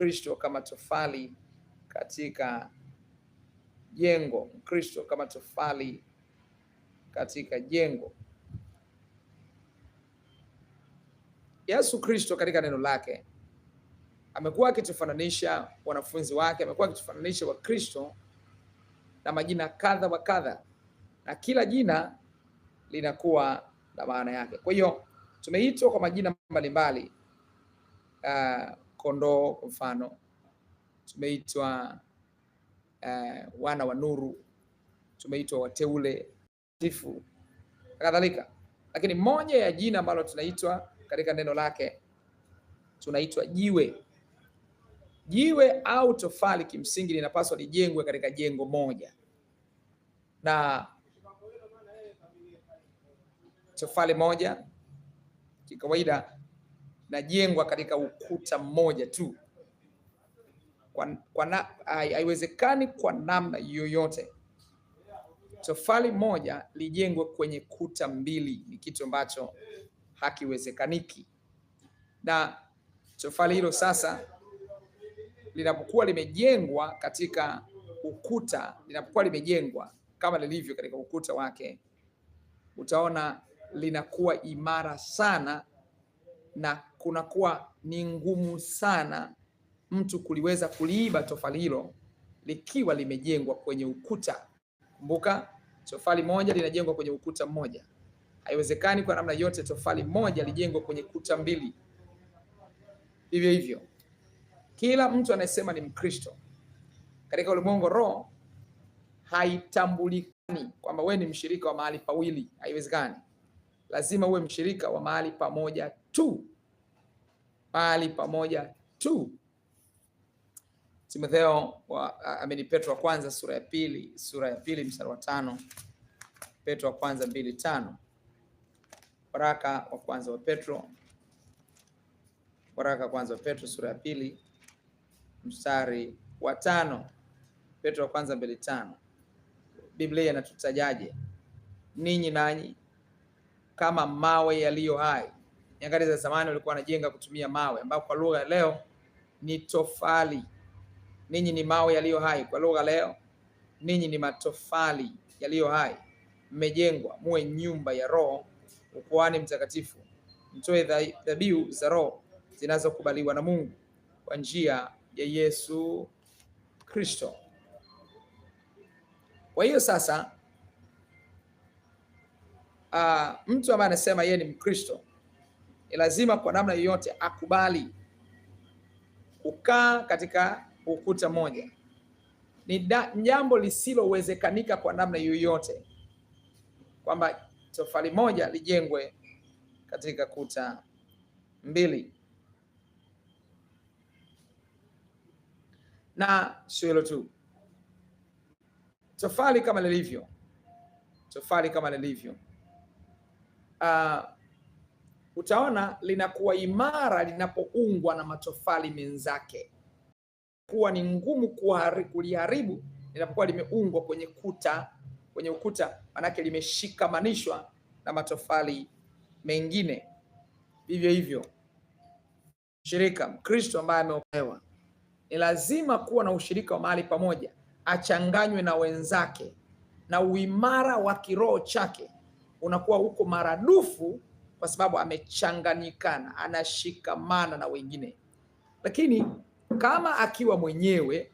Kristo kama tofali katika jengo. Kristo kama tofali katika jengo. Yesu Kristo katika neno lake amekuwa akitufananisha wanafunzi wake, amekuwa akitufananisha Wakristo na majina kadha wa kadha, na kila jina linakuwa na maana yake. Kwa hiyo tumeitwa kwa majina mbalimbali. Kondoo kwa mfano, tumeitwa wana wa nuru, tumeitwa wateule, tifu na kadhalika. Lakini moja ya jina ambalo tunaitwa katika neno lake, tunaitwa jiwe. Jiwe au tofali kimsingi linapaswa lijengwe katika jengo moja, na tofali moja kikawaida najengwa katika ukuta mmoja tu. Haiwezekani kwa namna yoyote tofali moja lijengwe kwenye kuta mbili, ni kitu ambacho hakiwezekaniki. Na tofali hilo sasa linapokuwa limejengwa katika ukuta, linapokuwa limejengwa kama lilivyo katika ukuta wake, utaona linakuwa imara sana na kunakuwa ni ngumu sana mtu kuliweza kuliiba tofali hilo likiwa limejengwa kwenye ukuta. Kumbuka, tofali moja linajengwa kwenye ukuta mmoja. Haiwezekani kwa namna yote tofali moja lijengwa kwenye kuta mbili. Hivyo hivyo, kila mtu anayesema ni Mkristo katika ulimwengu roho, haitambulikani kwamba wewe ni mshirika wa mahali pawili. Haiwezekani. Lazima uwe mshirika wa mahali pamoja tu, mahali pamoja tu. Timotheo Petro wa kwanza sura ya pili mstari wa 5. Petro wa kwanza 2:5. Waraka wa kwanza wa Petro sura ya 2 mstari wa 5. Petro wa kwanza 2:5. Biblia inatutajaje? Ninyi nanyi kama mawe yaliyo hai. Nyakati za zamani walikuwa wanajenga kutumia mawe, ambapo kwa lugha leo ni tofali. Ninyi ni mawe yaliyo hai. Kwa lugha leo, ninyi ni matofali yaliyo hai. Mmejengwa muwe nyumba ya Roho, ukuhani mtakatifu, mtoe dhabihu za Roho zinazokubaliwa na Mungu kwa njia ya Yesu Kristo. Kwa hiyo sasa, mtu ambaye anasema yeye ni Mkristo ni lazima kwa namna yoyote akubali kukaa katika ukuta moja. Ni jambo lisilowezekanika kwa namna yoyote kwamba tofali moja lijengwe katika kuta mbili. Na sio hilo tu, tofali kama lilivyo utaona linakuwa imara linapoungwa na matofali menzake. Kuwa ni ngumu kuliharibu linapokuwa limeungwa kwenye ukuta, manake limeshikamanishwa na matofali mengine. Vivyo hivyo, shirika Mkristo ambaye ameokolewa ni lazima kuwa na ushirika wa mahali pamoja, achanganywe na wenzake, na uimara wa kiroho chake unakuwa huko maradufu kwa sababu amechanganyikana, anashikamana na wengine. Lakini kama akiwa mwenyewe,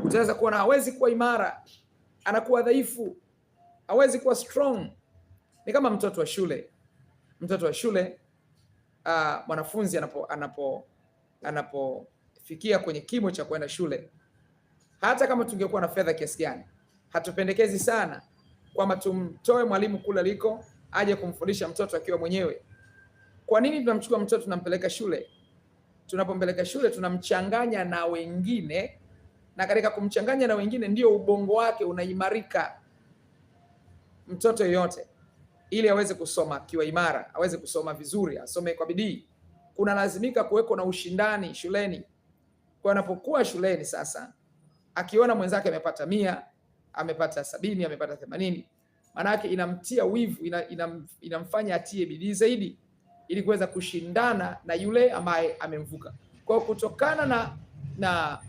utaweza kuona hawezi kuwa imara, anakuwa dhaifu, hawezi kuwa strong. Ni kama mtoto wa shule. Mwanafunzi anapofikia kwenye kimo cha kwenda shule, hata kama tungekuwa na fedha kiasi gani, hatupendekezi sana kwamba tumtoe mwalimu kule aliko aje kumfundisha mtoto akiwa mwenyewe. Kwa nini tunamchukua mtoto tunampeleka shule? Tunapompeleka shule tunamchanganya na wengine, na katika kumchanganya na wengine ndio ubongo wake unaimarika. Mtoto yoyote ili aweze kusoma akiwa imara, aweze kusoma vizuri, asome kwa bidii, kuna lazimika kuweko na ushindani shuleni. Kwa anapokuwa shuleni sasa, akiona mwenzake amepata 100, amepata 70, amepata 80, maana yake inamtia wivu, inamfanya atie bidii zaidi ili kuweza kushindana na yule ambaye amemvuka. Kwa kutokana na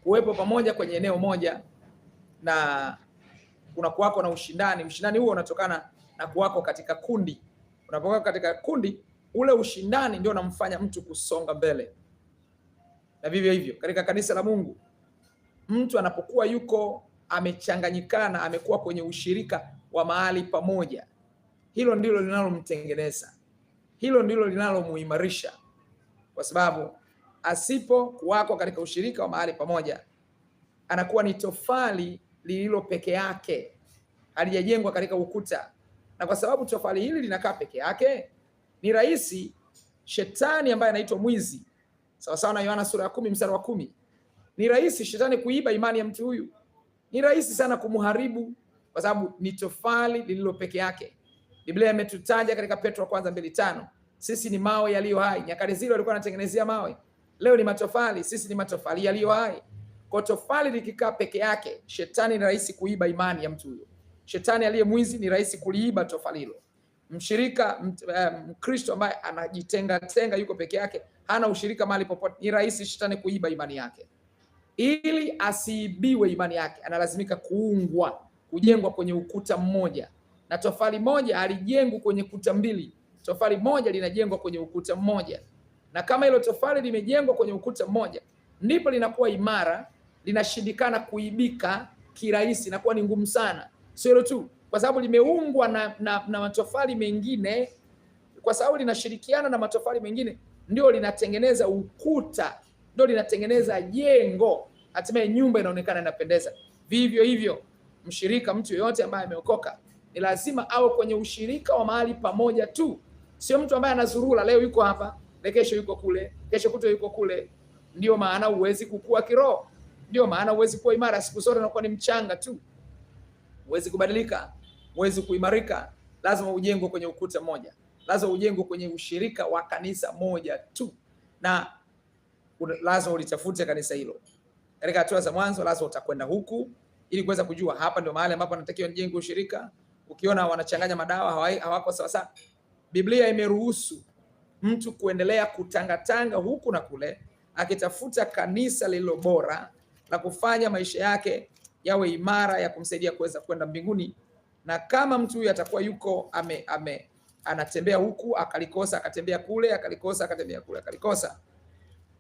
kuwepo pamoja kwenye eneo moja, na kuna kuwako na ushindani. Ushindani huo unatokana na kuwako katika kundi. Unapokuwa katika kundi, ule ushindani ndio unamfanya mtu kusonga mbele. Na vivyo hivyo katika kanisa la Mungu, mtu anapokuwa yuko amechanganyikana, amekuwa kwenye ushirika wa mahali pamoja, hilo ndilo linalomtengeneza, hilo ndilo linalomuimarisha, kwa sababu asipo kuwako katika ushirika wa mahali pamoja, anakuwa ni tofali lililo peke yake, halijajengwa katika ukuta. Na kwa sababu tofali hili linakaa peke yake, ni rahisi shetani ambaye anaitwa mwizi, sawa sawa na Yohana sura ya 10 mstari wa 10, ni rahisi shetani kuiba imani ya mtu huyu. Ni rahisi sana kumharibu, kwa sababu ni tofali lililo peke yake. Biblia imetutaja katika Petro wa kwanza 2:5, sisi ni mawe yaliyo hai. Nyakati zile walikuwa wanatengenezea mawe, leo ni matofali. Sisi ni matofali yaliyo hai. Kwa tofali likikaa peke yake, shetani ni rahisi kuiba imani ya mtu huyo. Shetani aliye mwizi ni rahisi kuliiba tofali hilo. Mshirika Mkristo ambaye anajitenga yuko peke yake, hana ushirika mahali popote, ni rahisi shetani kuiba imani yake. Ili asiibiwe imani yake, analazimika kuungwa, kujengwa kwenye ukuta mmoja. Na tofali moja halijengwi kwenye kuta mbili, tofali moja linajengwa kwenye ukuta mmoja. Na kama hilo tofali limejengwa kwenye ukuta mmoja, ndipo linakuwa imara, linashindikana kuibika kirahisi, na kuwa ni ngumu sana. Sio hilo tu, kwa sababu limeungwa na matofali mengine, kwa sababu linashirikiana na matofali mengine, ndio linatengeneza ukuta, ndio linatengeneza jengo, hatimaye nyumba inaonekana inapendeza. Vivyo hivyo mshirika, mtu yeyote ambaye ameokoka, ni lazima awe kwenye ushirika wa mahali pamoja tu. Sio mtu ambaye anazurura, leo yuko hapa, kesho yuko kule, kesho kutwa yuko kule. Ndio maana huwezi kukua kiroho, ndio maana huwezi kuwa imara. Siku zote unakuwa ni mchanga tu, huwezi kubadilika, huwezi kuimarika. Lazima ujengwe kwenye ukuta mmoja, lazima ujengwe kwenye ushirika wa kanisa moja tu, na lazima ulitafute kanisa hilo. Katika hatua za mwanzo lazima utakwenda huku ili kuweza kujua hapa ndio mahali ambapo anatakiwa nijenge ushirika. Ukiona wanachanganya madawa, hawako sawa sawa. Biblia imeruhusu mtu kuendelea kutangatanga huku na kule, akitafuta kanisa lililo bora la kufanya maisha yake yawe imara, ya kumsaidia kuweza kwenda mbinguni. Na kama mtu huyu atakuwa yuko anatembea huku akalikosa, akatembea kule akalikosa, akatembea kule akalikosa,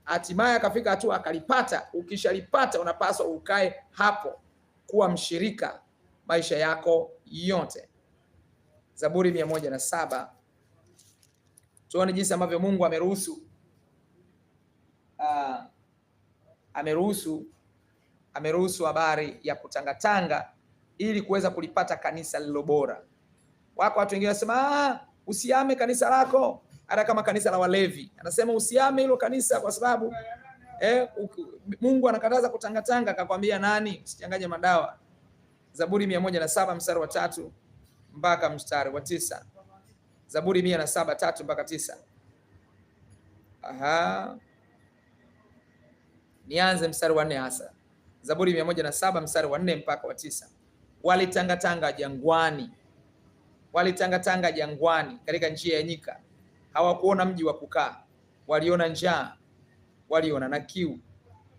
hatimaye akafika hatua akalipata. Ukishalipata unapaswa ukae hapo kuwa mshirika maisha yako yote. Zaburi 107. Tuone jinsi ambavyo Mungu ameruhusu habari ya kutangatanga ili kuweza kulipata kanisa lililo bora. Wako watu wengine wanasema usiame kanisa lako, hata kama kanisa la walevi. Anasema usiame hilo kanisa kwa sababu Mungu anakataza kutangatanga. Akakwambia nani? Usichanganye madawa. Zaburi 107 mstari wa 3 mpaka mstari wa 9. Zaburi 107 3 mpaka 9. Nianze mstari wa 4 hasa. Zaburi 107 mstari wa 4 mpaka wa 9. Walitangatanga jangwani, walitangatanga jangwani katika njia ya nyika, hawakuona mji wa kukaa. Waliona njaa, waliona na kiu,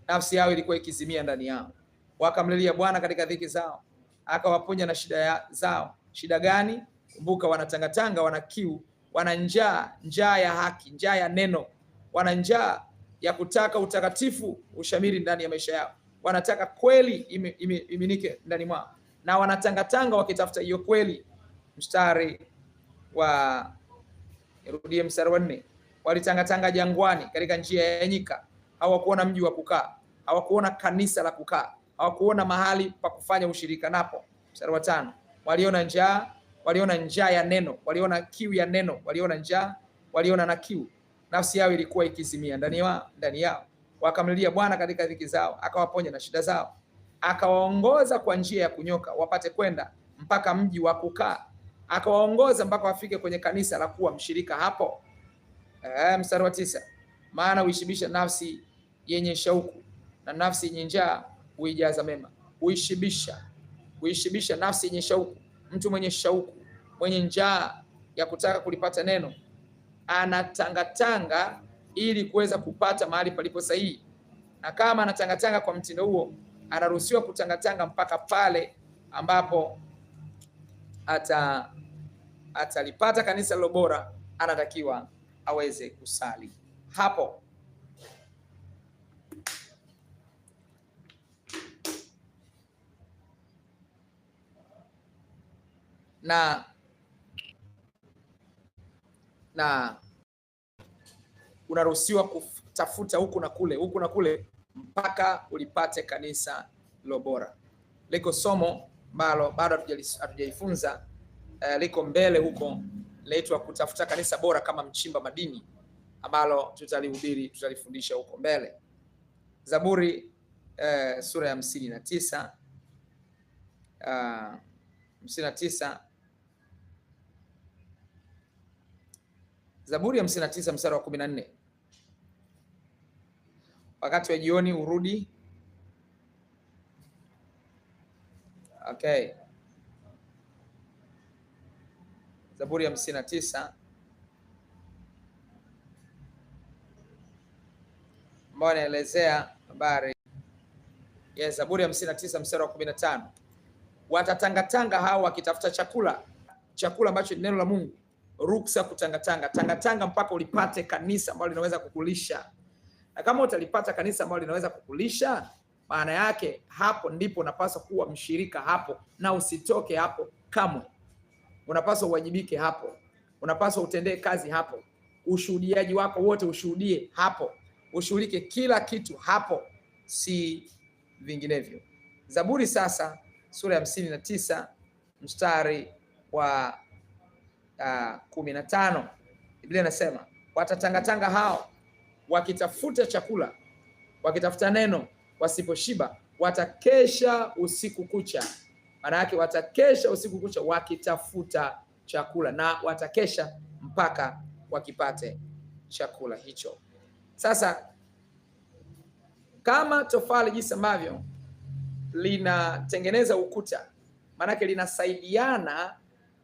nafsi yao ilikuwa ikizimia ndani yao. Wakamlilia Bwana katika dhiki zao, akawaponya na shida zao. Shida gani? Kumbuka, wanatangatanga, wana kiu, wana njaa, njaa ya haki, njaa ya neno. Wana njaa ya kutaka utakatifu ushamiri ndani ya maisha yao. Wanataka kweli iminike ndani mwao, na wanatangatanga wakitafuta hiyo kweli. Mstari wa 4. Walitangatanga jangwani katika njia ya nyika, hawakuona mji wa kukaa, hawakuona kanisa la kukaa, hawakuona mahali pa kufanya ushirika napo. Mstari wa 5. Waliona njaa, waliona njaa ya neno, waliona kiu ya neno, waliona njaa, waliona na kiu, nafsi yao ilikuwa ikizimia ndani yao. Wakamlilia Bwana katika dhiki zao, akawaponya na shida zao. Akawaongoza kwa njia ya kunyoka, wapate kwenda mpaka mji wa kukaa. Akawaongoza mpaka wafike kwenye kanisa la kuwa mshirika hapo. Mstari wa 9. Maana huishibisha nafsi yenye shauku, na nafsi yenye njaa huijaza mema. Huishibisha nafsi yenye shauku. Mtu mwenye shauku, mwenye njaa ya kutaka kulipata neno, anatangatanga ili kuweza kupata mahali palipo sahihi. na kama anatangatanga kwa mtindo huo, anaruhusiwa kutangatanga mpaka pale ambapo atalipata kanisa lilo bora, anatakiwa aweze kusali hapo. Na unaruhusiwa kutafuta huku na kule mpaka ulipate kanisa lilo bora. Liko somo ambalo bado hatujajifunza, liko mbele huko, linaitwa kutafuta kanisa bora kama mchimba madini, ambalo tutalihubiri, tutalifundisha huko mbele. Zaburi sura ya 59 Zaburi ya 59 mstari wa 14. Wakati wa jioni urudi. Okay. Zaburi ya 59 ambayo inaelezea habari ya Zaburi ya 59 mstari wa 15. Watatangatanga hao wakitafuta chakula ambacho ni neno la Mungu. Ruksa kutangatanga mpaka ulipate kanisa ambalo linaweza kukulisha. Na kama utalipata kanisa ambalo linaweza kukulisha, maana yake hapo ndipo unapaswa kuwa mshirika hapo, na usitoke hapo kamwe. Unapaswa uwajibike hapo, unapaswa utendee kazi hapo, ushuhudiaji wako wote ushuhudie hapo, ushuhudike kila kitu hapo, si vinginevyo. Zaburi sasa sura ya 59 mstari wa 15, Biblia inasema watatangatanga hao wakitafuta chakula, wakitafuta neno, wasiposhiba, watakesha usiku kucha. Maana yake watakesha usiku kucha wakitafuta chakula, na watakesha mpaka wakipate chakula hicho. Sasa kama tofali jinsi ambavyo linatengeneza ukuta, maana yake linasaidiana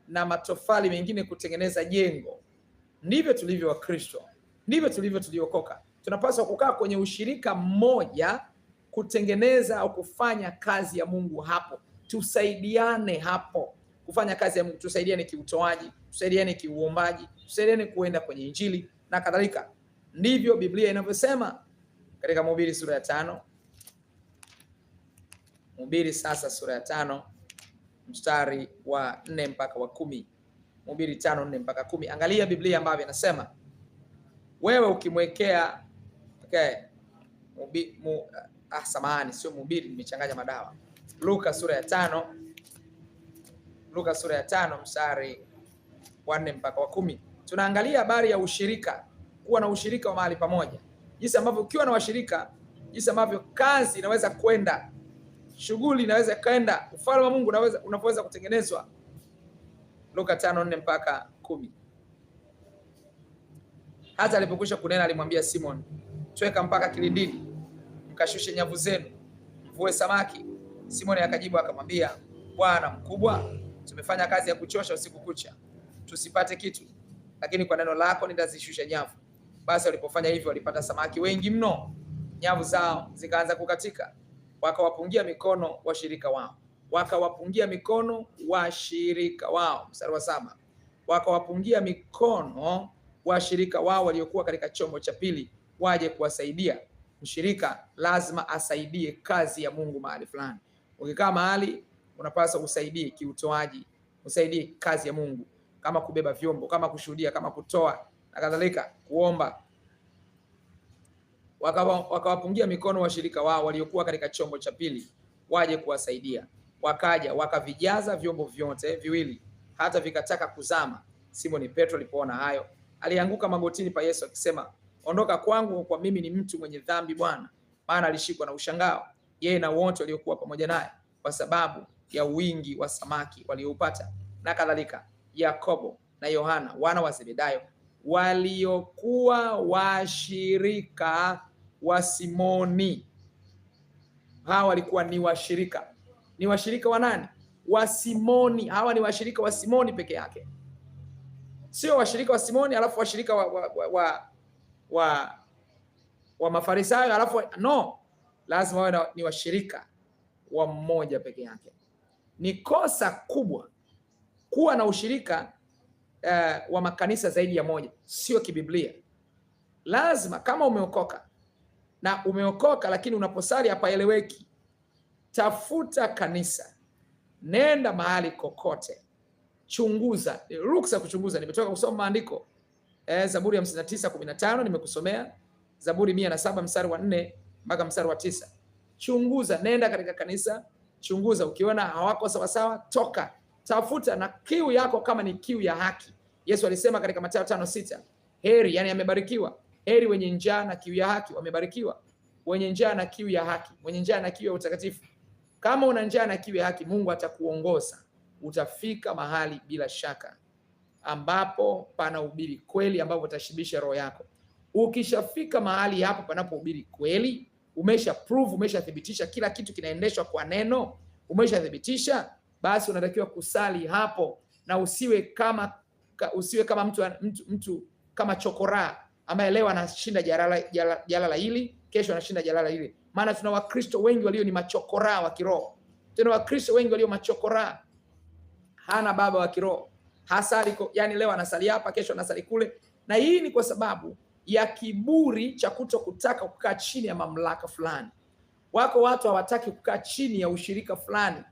na matofali mengine kutengeneza jengo, ndivyo tulivyo wa Kristo, ndivyo tulivyo tuliokoka. Tunapaswa kukaa kwenye ushirika mmoja kutengeneza au kufanya kazi ya Mungu hapo. Tusaidiane hapo kufanya kazi ya Mungu, tusaidiane kiutoaji, tusaidiane kiuombaji, tusaidiane kuenda kwenye Injili na kadhalika. Ndivyo Biblia inavyosema katika Mhubiri sura ya 5. Mhubiri sasa sura ya 5 mstari wa 4 mpaka wa 10. Mhubiri 5:4 mpaka 10. Angalia Biblia ambavyo inasema, wewe ukimwekea samahani, sio Mhubiri, nimechanganya madawa. Luka sura ya 5 mstari wa 4 mpaka wa 10. Tunaangalia habari ya ushirika, kuwa na ushirika wa mahali pamoja, jinsi ambavyo ukiwa na washirika, jinsi ambavyo kazi inaweza kwenda, shughuli inaweza kwenda, ufalme wa Mungu unaweza kutengenezwa. Luka 5:4 mpaka 10. Hata alipokwisha kunena alimwambia Simon, tweka mpaka kilindini, mkashushe nyavu zenu, mvue samaki. Simoni akajibu akamwambia, Bwana mkubwa, tumefanya kazi ya kuchosha usiku kucha, tusipate kitu, lakini kwa neno lako nitazishusha nyavu. Basi walipofanya hivyo walipata samaki wengi mno, nyavu zao zikaanza kukatika. Wakawapungia mikono washirika wao. Mstari wa 7. Wakawapungia mikono washirika wao waliokuwa katika chombo cha pili waje kuwasaidia. Mshirika lazima asaidie kazi ya Mungu mahali fulani. Ukikaa mahali, unapaswa usaidie kiutoaji, usaidie kazi ya Mungu, kama kubeba vyombo, kama kushuhudia, kama kutoa na kadhalika, kuomba. Wakawapungia mikono washirika wao waliokuwa katika chombo cha pili waje kuwasaidia. Wakaja wakavijaza vyombo vyote viwili hata vikataka kuzama. Simoni Petro alipoona hayo, alianguka magotini pa Yesu akisema, ondoka kwangu, kwa mimi ni mtu mwenye dhambi Bwana. Maana alishikwa na ushangao, yeye na wote waliokuwa pamoja naye, kwa sababu ya wingi wa samaki walioupata. Na kadhalika Yakobo na Yohana wana wa Zebedayo, waliokuwa washirika wa Simoni. Hawa walikuwa ni washirika. Ni washirika wa nani? Wa Simoni. Hawa ni washirika wa Simoni peke yake, sio washirika wa Simoni alafu washirika wa Mafarisayo alafu no. lazima wawe ni washirika wa mmoja peke yake. Ni kosa kubwa kuwa na ushirika wa makanisa zaidi ya moja, sio kibiblia. Lazima kama umeokoka lakini unaposali hapaeleweki, tafuta kanisa, nenda mahali kokote, chunguza. Ruksa kuchunguza. Nimetoka kusoma maandiko, Zaburi 59:15 nimekusomea, Zaburi 107 mstari wa 4 mpaka mstari wa 9. Chunguza, nenda katika kanisa, chunguza. Ukiona hawako sawa sawa, toka, tafuta na kiu yako kama ni kiu ya haki. Yesu alisema katika Mathayo 5:6, heri, yani amebarikiwa, heri wenye njaa na kiu ya haki, wamebarikiwa wenye njaa na kiu ya haki, wenye njaa na kiu ya utakatifu. Kama una njaa na kiu ya haki, Mungu atakuongoza, utafika mahali bila shaka ambapo panahubiri kweli, ambapo utashibisha roho yako. Ukishafika mahali hapo panapohubiri kweli, umeshathibitisha kila kitu kinaendeshwa kwa neno, umeshathibitisha, basi unatakiwa kusali hapo, na usiwe kama mtu kama chokora ambaye leo anashinda jalala hili, kesho anashinda jalala hili. Maana tuna Wakristo wengi walio ni machokora wa kiroho. Tuna Wakristo wengi walio machokora, hana baba wa kiroho, hasali, yani leo anasali hapa, kesho anasali kule. Na hii ni kwa sababu ya kiburi cha kutaka kukaa chini ya mamlaka fulani. Wako watu hawataki kukaa chini ya ushirika fulani.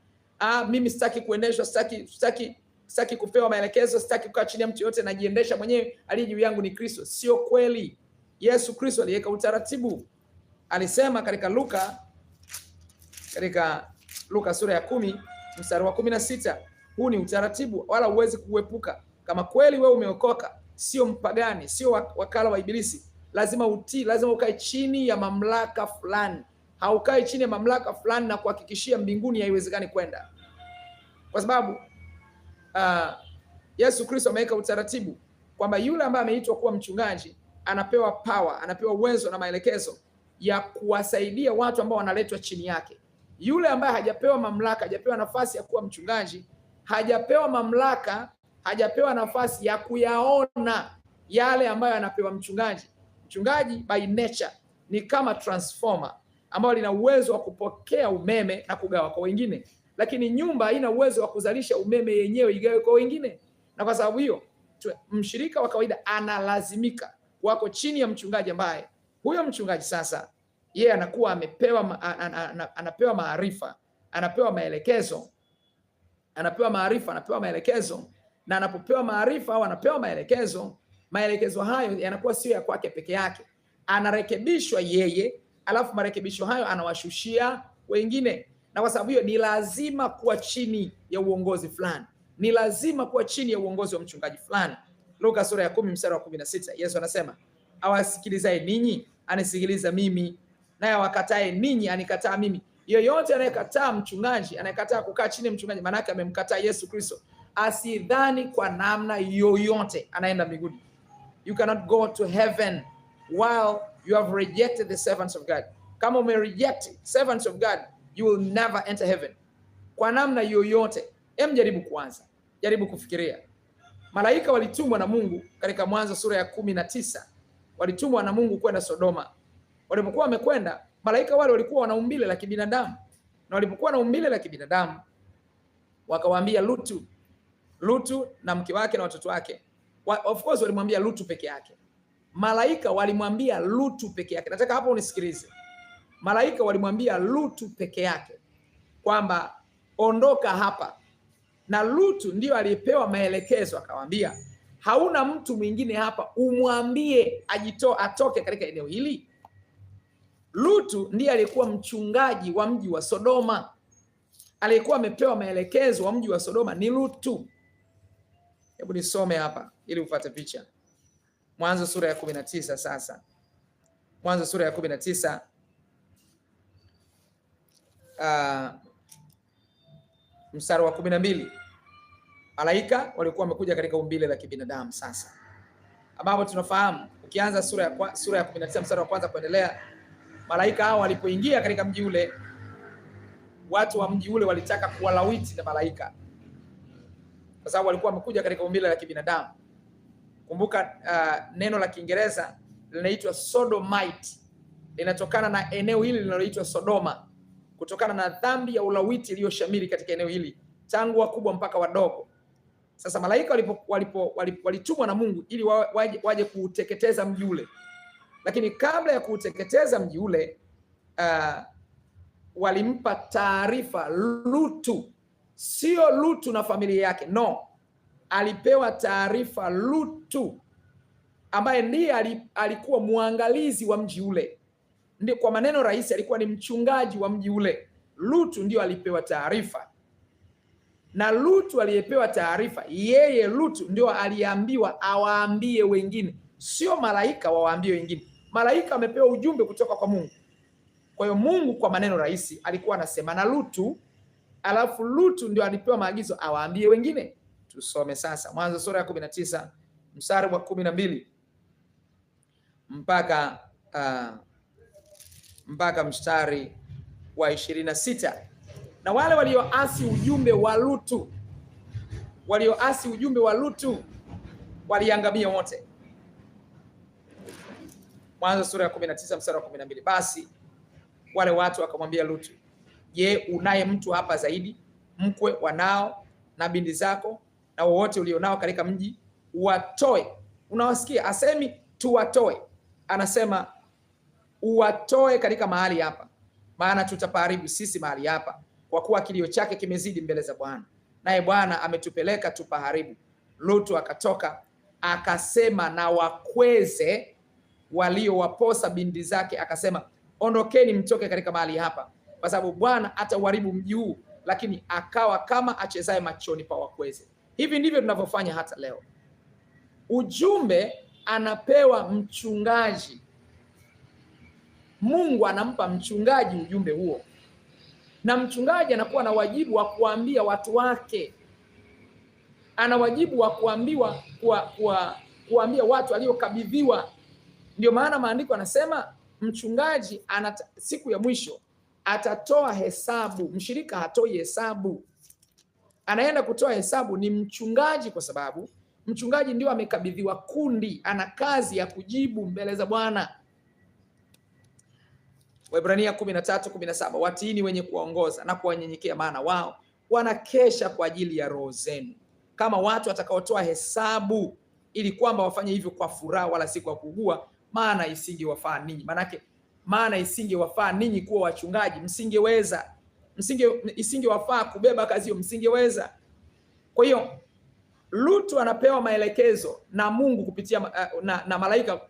Mimi sitaki kuendeshwa, sitaki kupewa maelekezo, sitaki kukaa chini ya mtu yote, najiendesha mwenyewe, aliye juu yangu ni Kristo. Sio kweli. Yesu Kristo aliweka utaratibu. Alisema katika Luka sura ya 10 mstari wa 16, huu ni utaratibu wala huwezi kuepuka. Kama kweli wewe umeokoka, sio mpagani, sio wakala wa ibilisi, lazima utii, lazima ukae chini ya mamlaka fulani. Haukai chini ya mamlaka fulani na kuhakikishia mbinguni haiwezekani kwenda. Kwa sababu Yesu Kristo ameweka utaratibu kwamba yule ambaye ameitwa kuwa mchungaji anapewa power, anapewa uwezo na maelekezo ya kuwasaidia watu ambao wanaletwa chini yake. Yule ambaye hajapewa mamlaka, hajapewa nafasi ya kuwa mchungaji, hajapewa mamlaka, hajapewa nafasi ya kuyaona yale ambayo anapewa mchungaji. Mchungaji by nature ni kama transformer ambao lina uwezo wa kupokea umeme na kugawa kwa wengine, lakini nyumba haina uwezo wa kuzalisha umeme yenyewe igawe kwa wengine. Na kwa sababu hiyo, mshirika wa kawaida analazimika wako chini ya mchungaji, ambaye huyo mchungaji sasa yeye anakuwa anapewa maarifa, anapewa maelekezo, na anapopewa maarifa au anapewa maelekezo hayo yanakuwa sio ya kwake peke yake, anarekebishwa yeye, alafu marekebisho hayo anawashushia wengine. Na kwa sababu hiyo ni lazima kuwa chini ya uongozi fulani, ni lazima kuwa chini ya uongozi wa mchungaji fulani. Luka sura ya 10 mstari wa 16, Yesu anasema, awasikilizaye ninyi anisikiliza mimi, naye awakatae ninyi anikataa mimi. Yoyote anayekataa mchungaji, anayekataa kukaa chini ya mchungaji, maana yake amemkataa Yesu Kristo. Asidhani kwa namna yoyote anaenda mbinguni. You cannot go to heaven while you have rejected the servants of God. Kama umereject servants of God, you will never enter heaven kwa namna yoyote. Jaribu kwanza, jaribu kufikiria. Malaika walitumwa na Mungu katika Mwanzo sura ya 19. Walitumwa na Mungu kwenda Sodoma. Walipokuwa wamekwenda, malaika wale walikuwa wana umbile la kibinadamu. Na walipokuwa na umbile la kibinadamu, wakawaambia Lutu na mke wake na watoto wake. Of course walimwambia Lutu peke yake. Malaika walimwambia Lutu peke yake. Nataka hapo unisikilize. Malaika walimwambia Lutu peke yake kwamba ondoka hapa. Na Lutu ndio aliyepewa maelekezo, akawaambia hauna mtu mwingine hapa, umwambie atoke katika eneo hili. Lutu ndiye aliyekuwa mchungaji wa mji wa Sodoma. Aliyekuwa amepewa maelekezo wa mji wa Sodoma ni Lutu. Hebu nisome hapa ili upate picha. Mwanzo sura ya 19 sasa. Mwanzo sura ya 19 mstari wa 12. Malaika walikuwa wamekuja katika umbile la kibinadamu sasa. Ambapo tunafahamu ukianza sura ya 19 mstari wa kwanza kuendelea, malaika hao walipoingia katika mji ule, watu wa mji ule walitaka kuwalawiti na malaika, kwa sababu walikuwa wamekuja katika umbile la kibinadamu. Kumbuka neno la Kiingereza linaitwa sodomite. linatokana na eneo hili linaloitwa Sodoma, kutokana na dhambi ya ulawiti iliyoshamiri katika eneo hili, tangu wakubwa mpaka wadogo. Sasa malaika walitumwa na Mungu ili waje kuuteketeza mji ule, lakini kabla ya kuuteketeza mji ule walimpa taarifa Lutu, sio Lutu na familia yake, no, alipewa taarifa Lutu ambaye ndiye alikuwa muangalizi wa mji ule. Ndio, kwa maneno rahisi, alikuwa ni mchungaji wa mji ule. Lutu ndio alipewa taarifa, na Lutu aliyepewa taarifa, yeye Lutu ndio aliambiwa awaambie wengine, sio malaika wawaambie wengine. Malaika amepewa ujumbe kutoka kwa Mungu. Kwa hiyo Mungu kwa maneno rahisi alikuwa anasema na Lutu, alafu Lutu ndio alipewa maagizo awaambie wengine. Tusome sasa Mwanzo sura ya 19 mstari wa 12 mpaka mstari wa 26. Na wale walioasi ujumbe wa Lutu waliangamia wote. Mwanzo sura ya 19 mstari wa 12. Basi wale watu wakamwambia Lutu, je, unaye mtu hapa zaidi, mkwe, wanao na binti zako na wowote ulionao katika mji? Uwatoe. Unawasikia? Asemi tuwatoe, anasema uwatoe katika mahali hapa, maana tutapaharibu sisi mahali hapa, kwa kuwa kilio chake kimezidi mbele za Bwana, naye Bwana ametupeleka tupaharibu. Lutu akatoka akasema na wakweze waliowaposa binti zake, akasema, ondokeni mtoke katika mahali hapa, kwa sababu Bwana atauharibu mji huu. Lakini akawa kama achezaye machoni pa wakweze. Hivi ndivyo tunavyofanya hata leo. Ujumbe anapewa mchungaji, Mungu anampa mchungaji ujumbe huo, na mchungaji anakuwa na wajibu wa kuambia watu wake, ana wajibu wa kuambia watu waliokabidhiwa. Ndio maana maandiko anasema mchungaji siku ya mwisho atatoa hesabu. Mshirika hatoi hesabu, anaenda kutoa hesabu ni mchungaji, kwa sababu mchungaji ndio amekabidhiwa kundi, ana kazi ya kujibu mbele za Bwana. Waebrania 13:17, watiini wenye kuwaongoza na kuwanyenyekea, maana wao wanakesha kwa ajili ya roho zenu, kama watu watakaotoa hesabu, ili kwamba wafanye hivyo kwa furaha, wala si kwa kuugua, maana isingewafaa ninyi. Maana isingewafaa ninyi kuwa wachungaji, msingeweza. Isingewafaa kubeba kazi hiyo, msingeweza. Kwa hiyo Lutu anapewa maelekezo na Mungu kupitia na malaika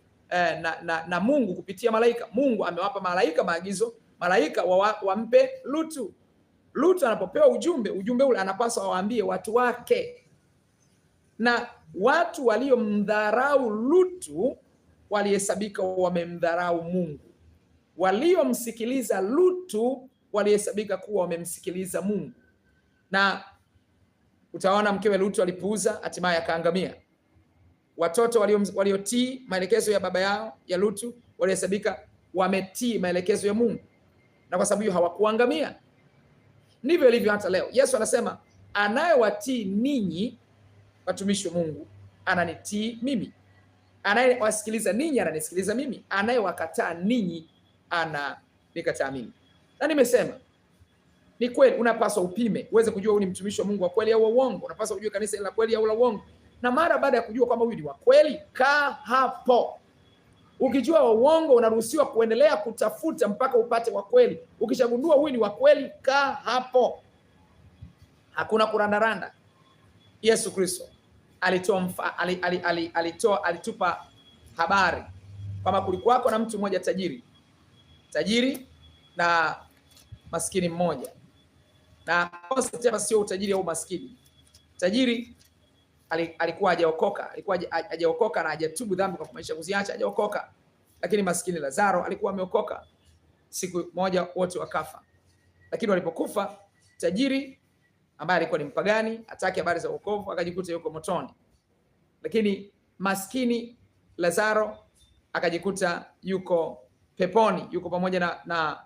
na Mungu kupitia malaika. Mungu amewapa malaika maagizo, malaika wampe Lutu. Lutu anapopewa ujumbe ule anapaswa waambie watu wake, na watu waliomdharau Lutu walihesabika wamemdharau Mungu. Waliomsikiliza Lutu walihesabika kuwa wamemsikiliza Mungu. Na utaona mkewe Lutu alipuuza, hatimaye akaangamia. Watoto waliotii maelekezo ya baba yao ya Lutu walihesabika wametii maelekezo ya Mungu, na kwa sababu hiyo hawakuangamia. Ndivyo ilivyo hata leo. Yesu anasema, anayewatii ninyi watumishi wa Mungu ananitii mimi, anayewasikiliza ninyi ananisikiliza mimi, anayewakataa ninyi ananikataa mimi. Na nimesema ni kweli, unapaswa upime uweze kujua huyu ni mtumishi wa Mungu wa kweli au uongo. Unapaswa ujue kanisa la kweli au la uongo. Na mara baada ya kujua kwamba huyu ni wa kweli, kaa hapo. Ukijua uongo, unaruhusiwa kuendelea kutafuta mpaka upate wa kweli. Ukishagundua huyu ni wa kweli, kaa hapo. Hakuna kurandaranda. Yesu Kristo alitupa habari kwamba kulikuwako na mtu mmoja tajiri na maskini mmoja. Na sio utajiri au maskini. Tajiri alikuwa hajaokoka na hajatubu dhambi kwa maisha kuziacha, hajaokoka. Lakini maskini Lazaro alikuwa ameokoka. Siku moja wote wakafa. Lakini walipokufa, tajiri ambaye alikuwa ni mpagani, hataki habari za wokovu, akajikuta yuko motoni. Lakini maskini Lazaro akajikuta yuko peponi, yuko pamoja na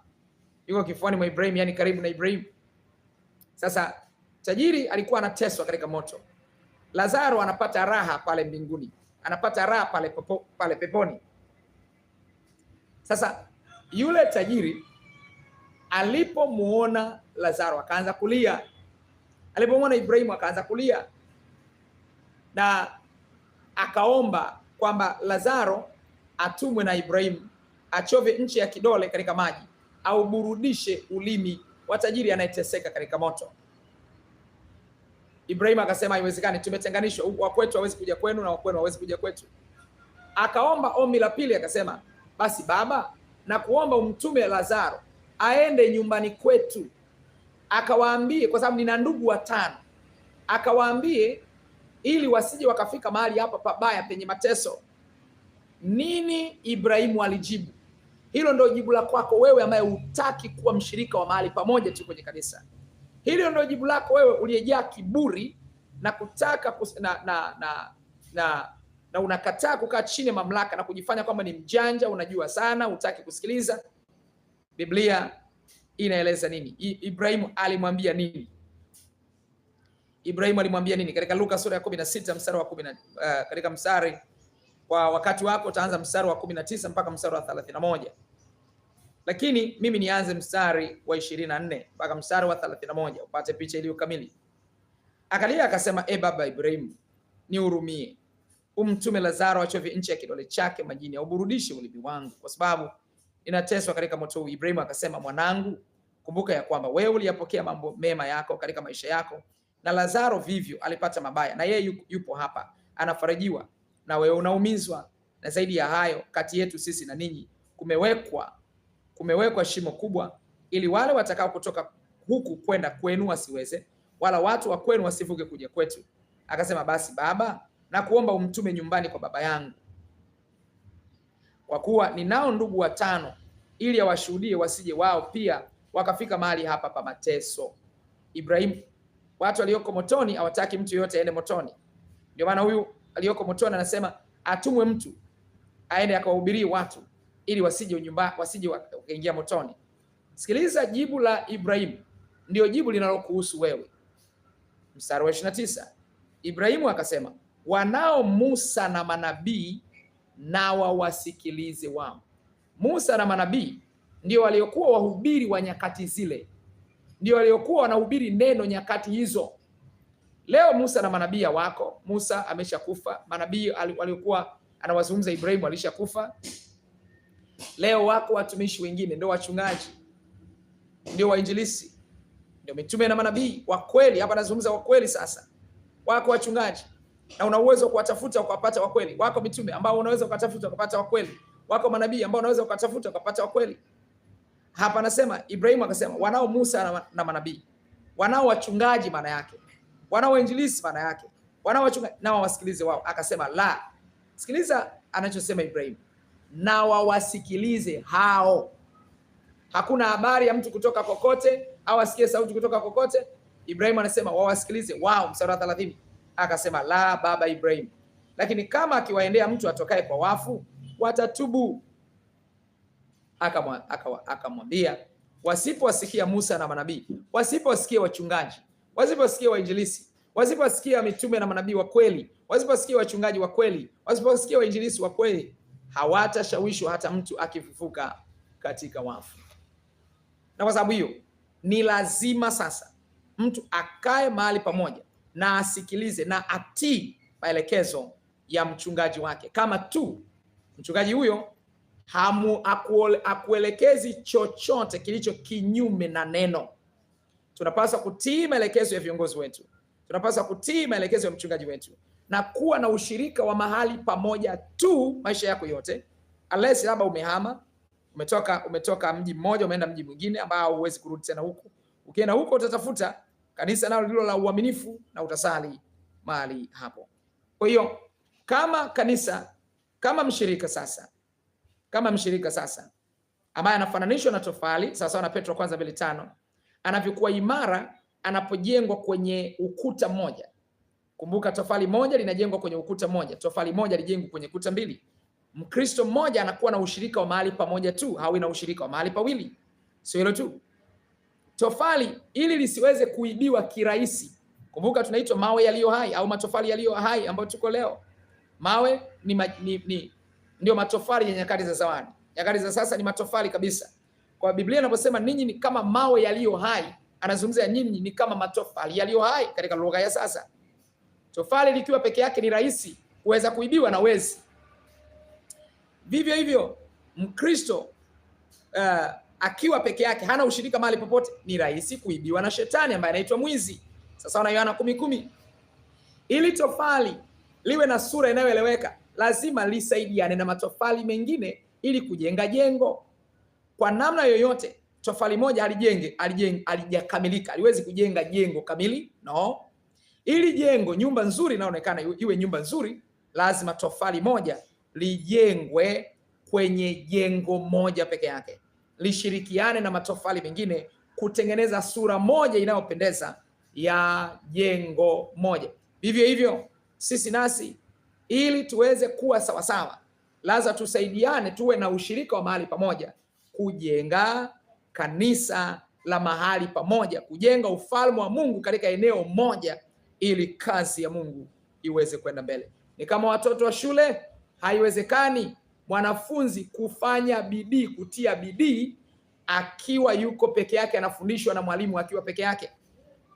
yuko kifuani mwa Ibrahim, yani karibu na Ibrahim. Sasa tajiri alikuwa anateswa katika moto. Lazaro anapata raha pale mbinguni, anapata raha pale peponi. Sasa yule tajiri alipomuona Lazaro akaanza kulia, alipomuona Ibrahimu akaanza kulia, na akaomba kwamba Lazaro atumwe na Ibrahimu achove nchi ya kidole katika maji au burudishe ulimi wa tajiri anayeteseka katika moto. Ibrahimu akasema haiwezekani, tumetenganishwa, wa kwetu hawezi kuja kwenu na wa kwenu hawezi kuja kwetu. Akaomba ombi la pili akasema, basi Baba, na kuomba umtume Lazaro aende nyumbani kwetu akawaambie, kwa sababu nina ndugu 5, akawaambie ili wasije wakafika mahali hapa pabaya penye mateso. Nini Ibrahimu alijibu? Hilo ndio jibu la kwako wewe ambaye hutaki kuwa mshirika wa mahali pamoja tu kwenye kanisa. Hilo ndio jibu lako wewe uliyejaa kiburi na kutaka na unakataa kukaa chini ya mamlaka na kujifanya kwamba ni mjanja, unajua sana, hutaki kusikiliza. Biblia inaeleza nini? Ibrahimu alimwambia nini? Ibrahimu alimwambia nini? Katika Luka sura ya 16 mstari wa 10, katika mstari kwa wakati wako utaanza mstari wa 19 mpaka mstari wa 31. Lakini mimi nianze mstari wa 24 mpaka mstari wa 31 upate picha iliyo kamili. Akalia akasema, baba Ibrahimu, nihurumie, umtume Lazaro achove nchi ya kidole chake majini, auburudishe ulimi wangu, kwa sababu inateswa katika moto huu. Ibrahimu akasema, mwanangu, kumbuka ya kwamba wewe uliyapokea mambo mema yako katika maisha yako, na Lazaro vivyo alipata mabaya, na yeye yupo hapa anafarijiwa, na wewe unaumizwa. Na zaidi ya hayo, kati yetu sisi na ninyi kumewekwa shimo kubwa, ili wale watakao kutoka huku kwenda kwenu wasiweze, wala watu wa kwenu wasivuke kuja kwetu. Akasema, basi Baba, na kuomba umtume nyumbani kwa baba yangu, kwa kuwa ninao ndugu 5, ili awashuhudie, wasije wao pia wakafika mahali hapa pa mateso. Ibrahimu, watu walioko motoni hawataki mtu yote aende motoni. Ndio maana huyu aliyoko motoni anasema atumwe mtu aende akawahubirie watu ili wasije wakaingia motoni. Sikiliza jibu la Ibrahimu, ndio jibu linalokuhusu wewe. Mstari wa 29. Ibrahimu akasema, wanao Musa na manabii na wawasikilize wao. Musa na manabii ndio waliokuwa wahubiri wa nyakati zile, ndio waliokuwa wanahubiri neno nyakati hizo. Leo Musa na manabii wako. Musa ameshakufa, manabii waliokuwa anawazungumza Ibrahimu alishakufa. Leo wako watumishi wengine, ndio wachungaji, ndio wainjilisi, ndio mitume na manabii wa kweli. Hapa nazungumza wa kweli. Sasa wako wachungaji na una uwezo kuwatafuta ukapata wa kweli. Wako mitume ambao unaweza ukatafuta ukapata wa kweli. Wako manabii ambao unaweza ukatafuta ukapata wa kweli. Hapa anasema Ibrahimu akasema wanao Musa na manabii, wanao wachungaji, maana yake wanao wainjilisi, maana yake wanao wachungaji na wasikilize wao. Akasema la, sikiliza anachosema Ibrahimu, na wawasikilize hao. Hakuna habari ya mtu kutoka kokote au asikie sauti kutoka kokote. Ibrahimu anasema wawasikilize wao. Mstari wa 30 akasema, la baba Ibrahimu, lakini kama akiwaendea mtu atokaye kwa wafu watatubu. Akamwambia, wasipowasikia Musa na manabii, wasipowasikia wachungaji, wasipowasikia wainjilisi, wasipowasikia mitume na manabii wa kweli, wasipowasikia wachungaji wa kweli, wasipowasikia wainjilisi wa kweli, hawatashawishwa hata mtu akifufuka katika wafu. Na kwa sababu hiyo ni lazima sasa mtu akae mahali pamoja na asikilize na atii maelekezo ya mchungaji wake. Kama tu mchungaji huyo akuelekezi chochote kilicho kinyume na neno. Tunapaswa kutii maelekezo ya viongozi wetu, tunapaswa kutii maelekezo ya mchungaji wetu na kuwa na ushirika wa mahali pamoja tu maisha yako yote, unless labda umehama, umetoka mji mmoja umeenda mji mwingine ambao huwezi kurudi tena huku. Ukienda huko utatafuta kanisa nalo lilo la uaminifu na utasali mahali hapo. Kwa hiyo kama kanisa, kama mshirika sasa ambaye anafananishwa na tofali, sawa sawa na Petro kwanza 2:5, anavyokuwa imara anapojengwa kwenye ukuta mmoja. Kumbuka tofali moja linajengwa kwenye ukuta mmoja, tofali moja lijengwa kwenye kuta mbili. Mkristo mmoja anakuwa na ushirika wa mahali pamoja tu, hawi na ushirika wa mahali pawili. Sio hilo tu, tofali ili lisiweze kuibiwa kirahisi. Kumbuka tunaitwa mawe yaliyo hai au matofali yaliyo hai ambayo tuko leo. Mawe ndio matofali ya nyakati za zamani. Nyakati za sasa ni matofali kabisa. Kwa Biblia inaposema ninyi ni kama mawe yaliyo hai, anazungumzia nyinyi ni kama matofali yaliyo hai katika lugha ya sasa. Tofali likiwa peke yake ni rahisi kuweza kuibiwa na wezi. Vivyo hivyo Mkristo akiwa peke yake hana ushirika mahali popote, ni rahisi kuibiwa na shetani ambaye anaitwa mwizi. Sasa na Yohana 10:10. Ili tofali liwe na sura inayoeleweka, lazima lisaidiane na matofali mengine ili kujenga jengo. Kwa namna yoyote tofali moja halijakamilika, haliwezi kujenga jengo kamili. No. Ili jengo, nyumba nzuri inaonekana iwe nyumba nzuri, lazima tofali moja lijengwe kwenye jengo moja peke yake, lishirikiane na matofali mengine kutengeneza sura moja inayopendeza ya jengo moja. Vivyo hivyo sisi nasi, ili tuweze kuwa sawasawa, lazima tusaidiane, tuwe na ushirika wa mahali pamoja, kujenga kanisa la mahali pamoja, kujenga ufalme wa Mungu katika eneo moja, ili kazi ya Mungu iweze kwenda mbele. Ni kama watoto wa shule, haiwezekani mwanafunzi kufanya bidii, kutia bidii akiwa yuko peke yake, anafundishwa na mwalimu akiwa peke yake.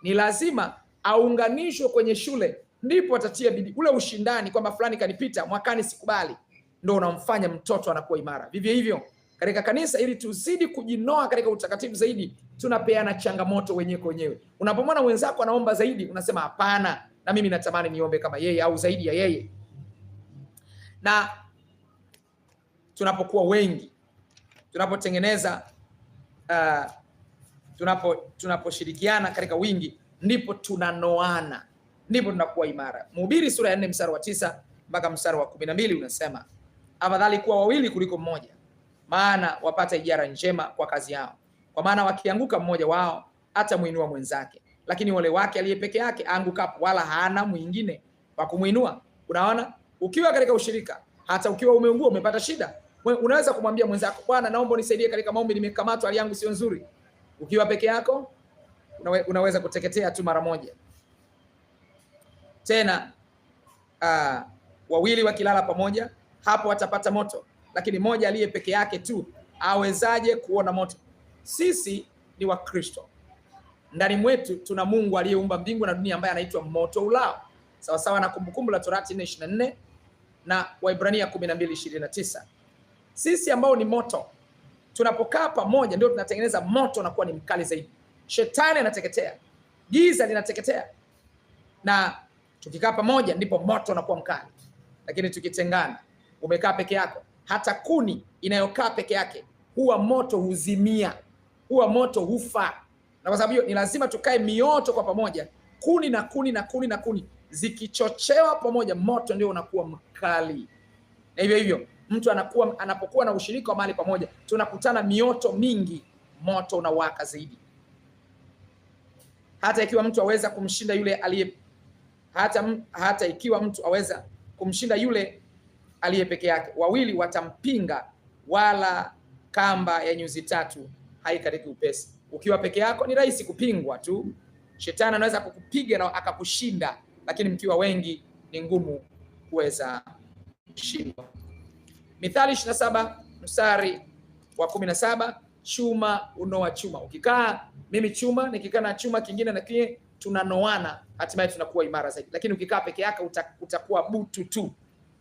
Ni lazima aunganishwe kwenye shule, ndipo atatia bidii. Ule ushindani kwamba fulani kanipita, mwakani sikubali, ndio unamfanya mtoto anakuwa imara. Vivyo hivyo katika kanisa, ili tuzidi kujinoa katika utakatifu zaidi, tunapeana changamoto wenyewe kwa wenyewe. Unapomwona mwenzako anaomba zaidi, unasema hapana, na mimi natamani niombe kama yeye au zaidi ya yeye. Na tunapokuwa wengi, tunapotengeneza tunaposhirikiana katika wingi, ndipo tunanoana, ndipo tunakuwa imara. Mhubiri sura ya 4 mstari wa 9 mpaka mstari wa 12 unasema, afadhali kuwa wawili kuliko mmoja, maana wapata ijara njema kwa kazi yao. Kwa maana wakianguka mmoja wao atamuinua mwenzake, lakini wale wake aliye peke yake aangukapo, wala hana mwingine wa kumuinua. Unaona, ukiwa katika ushirika, hata ukiwa umeungua, umepata shida, unaweza kumwambia mwenzako, bwana, naomba unisaidie katika maombi, nimekamatwa, hali yangu sio nzuri. Ukiwa peke yako unaweza kuteketea tu mara moja. Tena wawili wakilala pamoja, hapo watapata moto, lakini mmoja aliye peke yake tu awezaje kuona moto? Sisi ni Wakristo, ndani mwetu tuna Mungu aliyeumba mbingu na dunia, ambaye anaitwa moto ulao, sawa sawa na Kumbukumbu la Torati 4:24 na Waibrania 12:29. Sisi ambao ni moto, tunapokaa pamoja ndio tunatengeneza moto na kuwa ni mkali zaidi. Shetani anateketea, giza linateketea, na tukikaa pamoja ndipo moto unakuwa mkali. Lakini tukitengana, umekaa peke yako, hata kuni inayokaa peke yake huwa moto huzimia, huwa moto hufa. Na kwa sababu hiyo ni lazima tukae mioto kwa pamoja, kuni na kuni na kuni na kuni zikichochewa pamoja, moto ndio unakuwa mkali. Na hivyo hivyo mtu anapokuwa na ushirika wa mahali pamoja, tunakutana mioto mingi, moto unawaka zaidi. Hata ikiwa mtu aweza kumshinda yule aliye hata ikiwa mtu aweza kumshinda yule aliye peke yake, wawili watampinga, wala kamba ya nyuzi tatu haikatiki upesi. Ukiwa peke yako ni rahisi kupingwa tu, shetani anaweza kukupiga na akakushinda, lakini mkiwa wengi ni ngumu kuweza kushindwa. Mithali 27 mstari wa 17, chuma unoa chuma. Ukikaa mimi chuma, nikikaa na chuma kingine na kile, tunanoana, hatimaye tunakuwa imara zaidi. Lakini ukikaa peke yako utakuwa butu tu,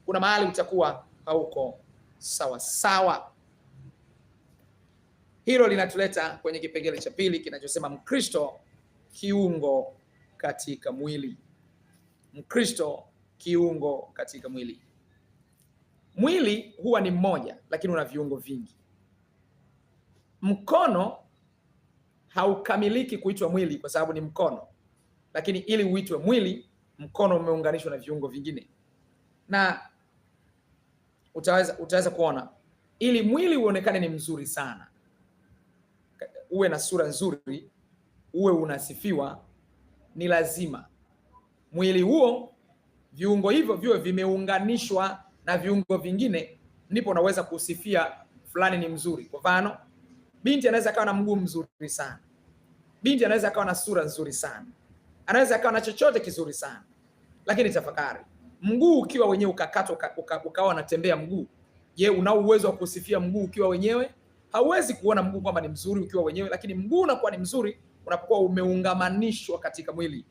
kuna mahali utakuwa hauko sawa sawa. Hilo linatuleta kwenye kipengele cha pili kinachosema Mkristo kiungo katika mwili. Mkristo kiungo katika mwili. Mwili huwa ni mmoja, lakini una viungo vingi. Mkono haukamiliki kuitwa mwili kwa sababu ni mkono, lakini ili uitwe mwili, mkono umeunganishwa na viungo vingine. Na utaweza kuona, ili mwili uonekane ni mzuri sana, uwe na sura nzuri, uwe unasifiwa, ni lazima mwili huo, viungo hivyo viwe vimeunganishwa na viungo vingine, ndipo unaweza kusifia fulani ni mzuri. Kwa mfano, binti anaweza kawa na mguu mzuri sana, binti anaweza kawa na sura nzuri sana, anaweza kawa na chochote kizuri sana, lakini tafakari, mguu ukiwa wenyewe ukakatwa ukawa unatembea mguu, Je, unao uwezo wa kusifia mguu ukiwa wenyewe? Hauwezi kuona mguu kwamba ni mzuri ukiwa wenyewe, lakini mguu unakuwa ni mzuri unapokuwa umeungamanishwa katika mwili.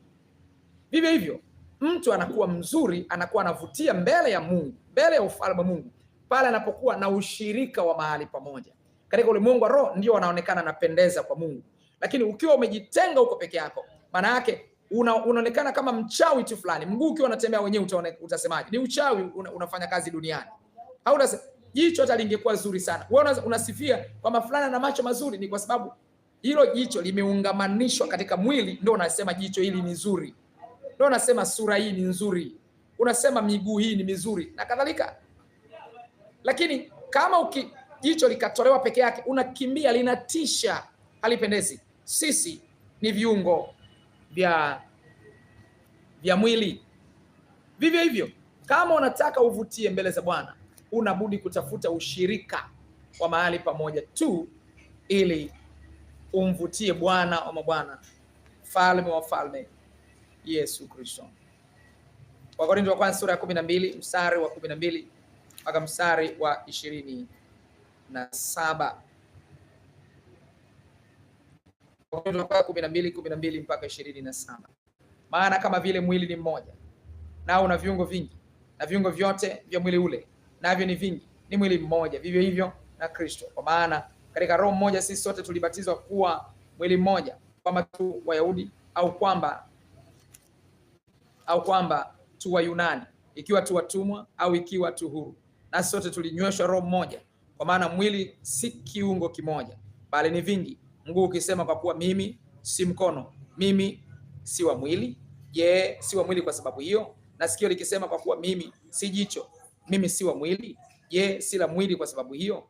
Vivyo hivyo, mtu anakuwa mzuri, anakuwa anavutia mbele ya Mungu, mbele ya ufalme wa Mungu, pale anapokuwa na ushirika wa mahali pamoja. Katika ulimwengu wa roho ndio anaonekana anapendeza kwa Mungu. Lakini ukiwa umejitenga huko peke yako, maana yake unaonekana kama mchawi tu fulani. Mguu ukiwa unatembea wenyewe utasemaje? Ni uchawi unafanya kazi duniani. Au unasema jicho hata lingekuwa zuri sana. Wewe unasifia kwamba fulani na macho mazuri, ni kwa sababu hilo jicho limeungamanishwa katika mwili, ndio unasema jicho hili ni zuri. Ndio unasema sura hii ni nzuri. Unasema miguu hii ni mizuri na kadhalika. Lakini kama jicho likatolewa peke yake, unakimbia, linatisha, halipendezi. Sisi ni viungo vya mwili. Vivyo hivyo, kama unataka uvutie mbele za Bwana, unabudi kutafuta ushirika wa mahali pamoja tu, ili umvutie Bwana wa mabwana, Mfalme wa falme, Yesu Kristo. Wakorintho wa kwanza sura ya 12 mstari wa 12 mpaka mstari wa 27. Wakorintho wa 12 mpaka 27. Maana kama vile mwili ni mmoja, nao una viungo vingi, na viungo vyote vya mwili ule navyo ni vingi, ni mwili mmoja, vivyo hivyo na Kristo. Kwa maana katika roho mmoja sisi sote tulibatizwa kuwa mwili mmoja, kwamba tu Wayahudi au kwamba tu Wayunani, ikiwa tu watumwa au ikiwa tu huru, na sote tulinyweshwa roho mmoja. Kwa maana mwili si kiungo kimoja, bali ni vingi. Mguu ukisema kwa kuwa mimi si mkono, mimi si wa mwili, je, si wa mwili kwa sababu hiyo? Na sikio likisema kwa kuwa mimi si jicho, mimi si wa mwili, je, si la mwili kwa sababu hiyo?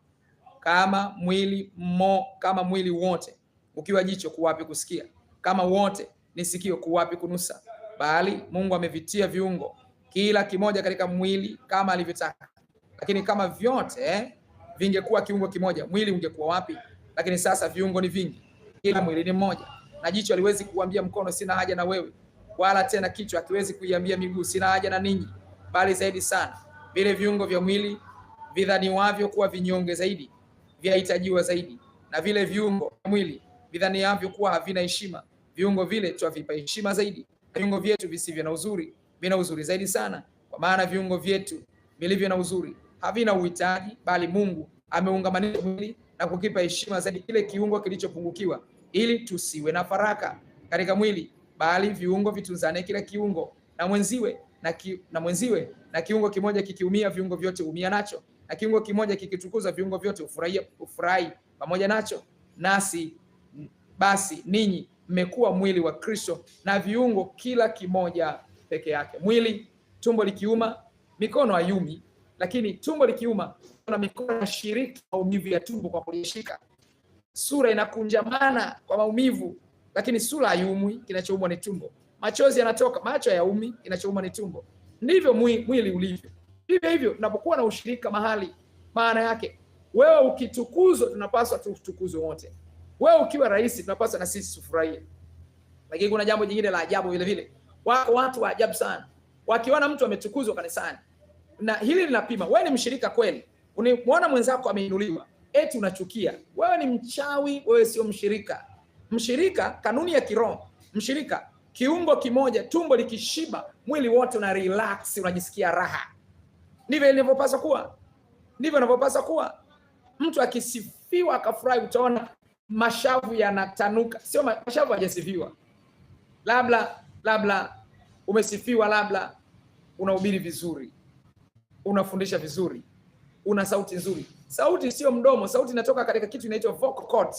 Kama mwili wote ukiwa jicho, kuwapi kusikia? Kama wote ni sikio, kuwapi kunusa? Bali Mungu amevitia viungo kila kimoja katika mwili kama alivyotaka. Lakini kama vyote vingekuwa kiungo kimoja, mwili ungekuwa wapi? Lakini sasa viungo ni vingi, kila mwili ni mmoja. Na jicho haliwezi kuambia mkono, sina haja na wewe, wala tena kichwa hakiwezi kuiambia miguu, sina haja na ninyi. Bali zaidi sana vile viungo vya mwili vidhaniwavyo kuwa vinyonge zaidi, vyahitajiwa zaidi. Na vile viungo vya mwili vidhaniwavyo kuwa havina heshima, viungo vile twavipa heshima zaidi. Viungo vyetu visivyo na uzuri vina uzuri zaidi sana. Kwa maana viungo vyetu vilivyo na uzuri havina uhitaji, bali Mungu ameungamanisha mwili na kukipa heshima zaidi kile kiungo kilichopungukiwa, ili tusiwe na faraka katika mwili, bali viungo vitunzane, kila kiungo na mwenziwe, na kiungo kimoja kikiumia, viungo vyote huumia nacho, na kiungo kimoja kikitukuza, viungo vyote hufurahi pamoja nacho. Nasi basi ninyi mmekuwa mwili wa Kristo, na viungo kila kimoja peke yake. Mwili, tumbo likiuma, mikono hayumi, lakini tumbo likiuma, na mikono inashiriki maumivu ya tumbo kwa kulishika. Sura inakunjamana kwa maumivu, lakini sura hayumwi, kinachoumwa ni tumbo. Machozi yanatoka, macho hayaumi, kinachoumwa ni tumbo. Ndivyo mwili ulivyo. Vivyo hivyo tunapokuwa na ushirika mahali, maana yake wewe ukitukuzwa, tunapaswa tutukuzwe wote. Wewe ukiwa rais, tunapaswa na sisi tufurahie. Lakini kuna jambo jingine la ajabu vile vile. Wako watu wa ajabu sana, wakiona mtu ametukuzwa kanisani, na hili linapima. Wewe ni mshirika kweli, unamwona mwenzako ameinuliwa, eti unachukia? Wewe ni mchawi, wewe sio mshirika. Mshirika, kanuni ya kiroho, mshirika, kiungo kimoja, tumbo likishiba, mwili wote una relax, unajisikia raha. Ndivyo inavyopaswa kuwa. Ndivyo inavyopaswa kuwa. Mtu akisifiwa akafurahi, utaona mashavu yanatanuka. Sio mashavu hajasifiwa. Labda umesifiwa, labda unahubiri vizuri, unafundisha vizuri, una sauti nzuri. Sauti sio mdomo, sauti inatoka katika kitu inaitwa vocal cord.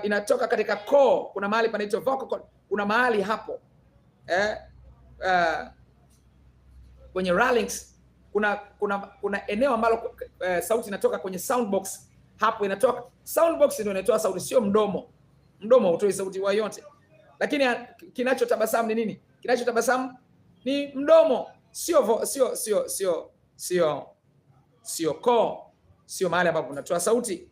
Inatoka katika core, kuna mahali panaitwa vocal cord. Kuna mahali hapo kwenye larynx kuna eneo ambalo sauti inatoka kwenye sound box. Hapo inatoka sound box, ndio inatoa sauti, sio mdomo. Mdomo hutoi sauti yoyote. Lakini kinachotabasamu ni nini? Kinachotabasamu ni mdomo, sio core, sio mahali ambapo unatoa sauti.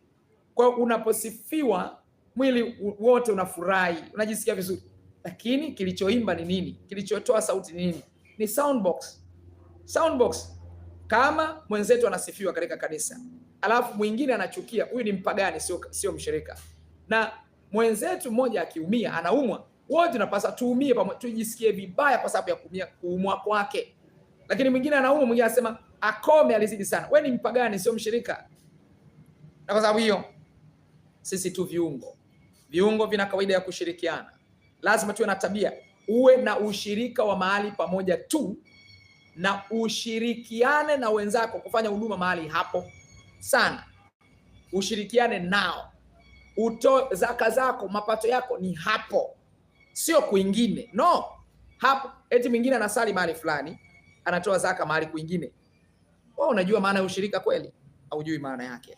Kwa unaposifiwa, mwili wote unafurahi, unajisikia vizuri. Lakini kilichoimba ni nini? Kilichotoa sauti ni nini? Ni sound box. Sound box. Kama mwenzetu anasifiwa katika kanisa, alafu mwingine anachukia, huyu ni mpagani, sio mshirika, na mwenzetu mmoja akiumia, anaumwa, wote tunapaswa tuumie pamoja, tujisikie vibaya kwa sababu ya kuumwa kwake. Lakini mwingine anaumwa, mwingine anasema akome, alizidi sana. Wewe ni mpagani, sio mshirika. Na kwa sababu hiyo sisi tu viungo vina kawaida ya kushirikiana. Lazima tuwe na tabia, uwe na ushirika wa mahali pamoja tu, na ushirikiane na wenzako kufanya huduma mahali hapo sana. Ushirikiane nao, utoe zaka zako, mapato yako ni hapo, sio kwingine. No, hapo. Eti mwingine anasali mahali fulani, anatoa zaka mahali kwingine. Wewe unajua maana ya ushirika kweli? Haujui maana yake.